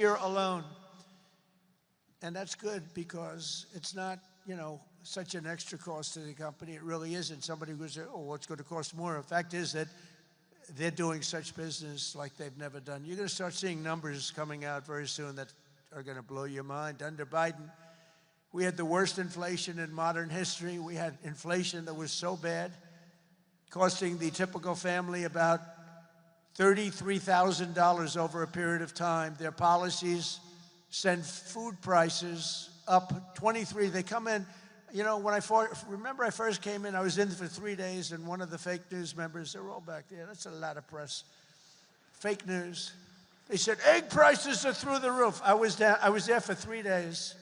year alone. And that's good because it's not, such an extra cost to the company. It really isn't. Somebody goes, oh, what's going to cost more? The fact is that they're doing such business like they've never done. You're going to start seeing numbers coming out very soon that are going to blow your mind. Under Biden, we had the worst inflation in modern history. We had inflation that was so bad, costing the typical family about $33,000 over a period of time. Their policies send food prices up 23. They come in, when remember I first came in, I was in for 3 days, and one of the fake news members, they're all back there, that's a lot of press, fake news. They said, egg prices are through the roof. I was there for 3 days,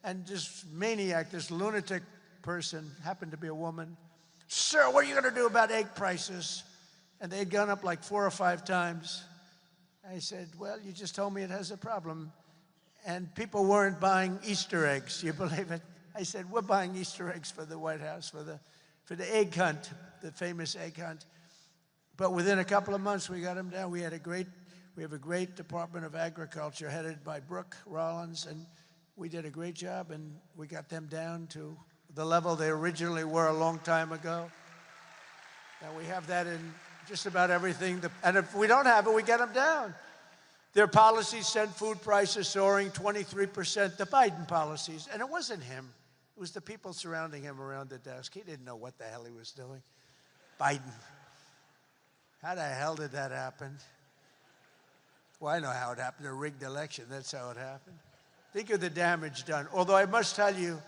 and this maniac, this lunatic person, happened to be a woman. Sir, what are you going to do about egg prices? And they'd gone up like 4 or 5 times. I said, well, you just told me it has a problem. And people weren't buying Easter eggs. You believe it? I said, we're buying Easter eggs for the White House, for the egg hunt, the famous egg hunt. But within a couple of months, we got them down. We have a great Department of Agriculture headed by Brooke Rollins, and we did a great job, and we got them down to the level they originally were a long time ago. And we have that in just about everything. And if we don't have it, we get them down. Their policies sent food prices soaring 23%, the Biden policies. And it wasn't him. It was the people surrounding him around the desk. He didn't know what the hell he was doing. Biden. How the hell did that happen? Well, I know how it happened. A rigged election. That's how it happened. Think of the damage done. Although I must tell you,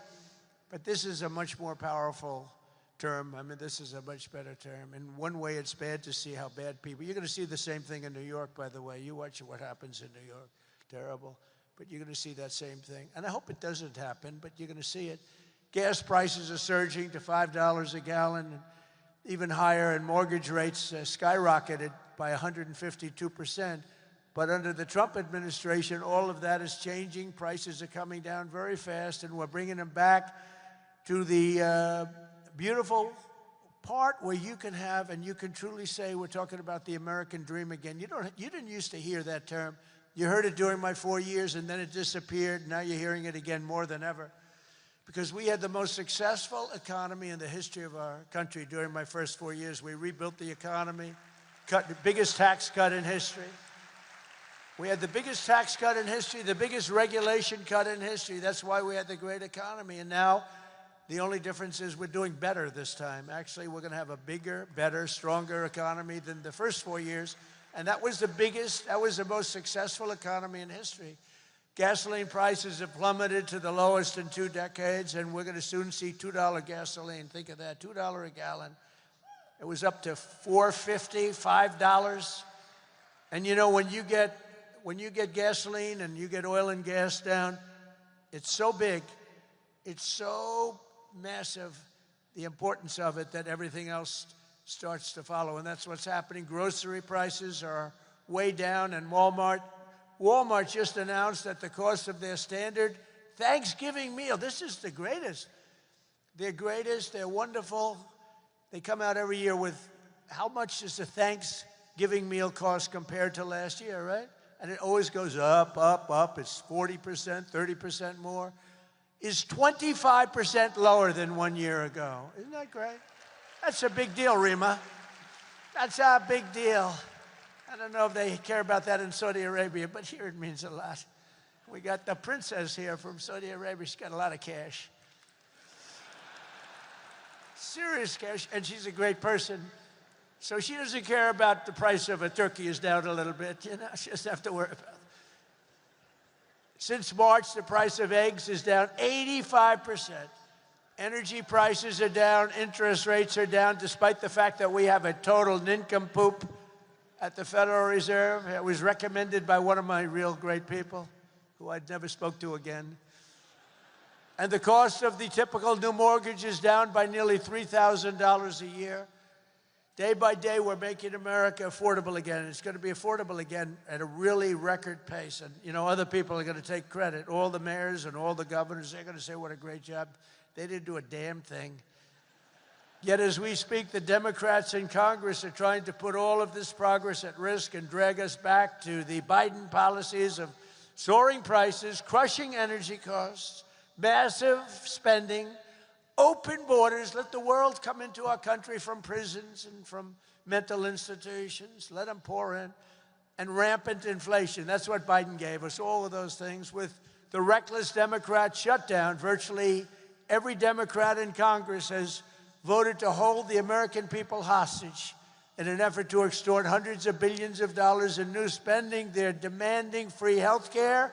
but this is a much more powerful term. I mean, this is a much better term. In one way, it's bad to see how bad people... You're going to see the same thing in New York, by the way. You watch what happens in New York. Terrible. But you're going to see that same thing. And I hope it doesn't happen, but you're going to see it. Gas prices are surging to $5 a gallon, and even higher, and mortgage rates skyrocketed by 152%. But under the Trump administration, all of that is changing. Prices are coming down very fast, and we're bringing them back to the beautiful part where you can have, and you can truly say, we're talking about the American dream again. You didn't used to hear that term. You heard it during my 4 years, and then it disappeared. Now you're hearing it again more than ever. Because we had the most successful economy in the history of our country during my first 4 years. We rebuilt the economy, cut the biggest tax cut in history. We had the biggest tax cut in history, the biggest regulation cut in history. That's why we had the great economy. And now, the only difference is we're doing better this time. Actually, we're going to have a bigger, better, stronger economy than the first 4 years. And that was the most successful economy in history. Gasoline prices have plummeted to the lowest in 2 decades, and we're going to soon see $2 gasoline. Think of that, $2 a gallon. It was up to $4.50, $5. And when you get gasoline and you get oil and gas down, it's so big, it's so massive, the importance of it, that everything else starts to follow. And that's what's happening. Grocery prices are way down, and Walmart just announced that the cost of their standard Thanksgiving meal, this is the greatest. They're greatest, they're wonderful. They come out every year with how much does a Thanksgiving meal cost compared to last year, right? And it always goes up, up, up. It's 40%, 30% more. Is 25% lower than 1 year ago. Isn't that great? That's a big deal, Rima. That's a big deal. I don't know if they care about that in Saudi Arabia, but here it means a lot. We got the princess here from Saudi Arabia. She's got a lot of cash. Serious cash, and she's a great person. So she doesn't care about the price of a turkey is down a little bit. She doesn't have to worry about it. Since March, the price of eggs is down 85%. Energy prices are down, interest rates are down, despite the fact that we have a total nincompoop at the Federal Reserve. It was recommended by one of my real great people, who I'd never spoke to again. And the cost of the typical new mortgage is down by nearly $3,000 a year. Day by day, we're making America affordable again. It's going to be affordable again at a really record pace. And, other people are going to take credit. All the mayors and all the governors, they're going to say what a great job. They didn't do a damn thing. Yet as we speak, the Democrats in Congress are trying to put all of this progress at risk and drag us back to the Biden policies of soaring prices, crushing energy costs, massive spending, open borders, let the world come into our country from prisons and from mental institutions, let them pour in, and rampant inflation. That's what Biden gave us, all of those things. With the reckless Democrat shutdown, virtually every Democrat in Congress has voted to hold the American people hostage in an effort to extort hundreds of billions of dollars in new spending. They're demanding free health care.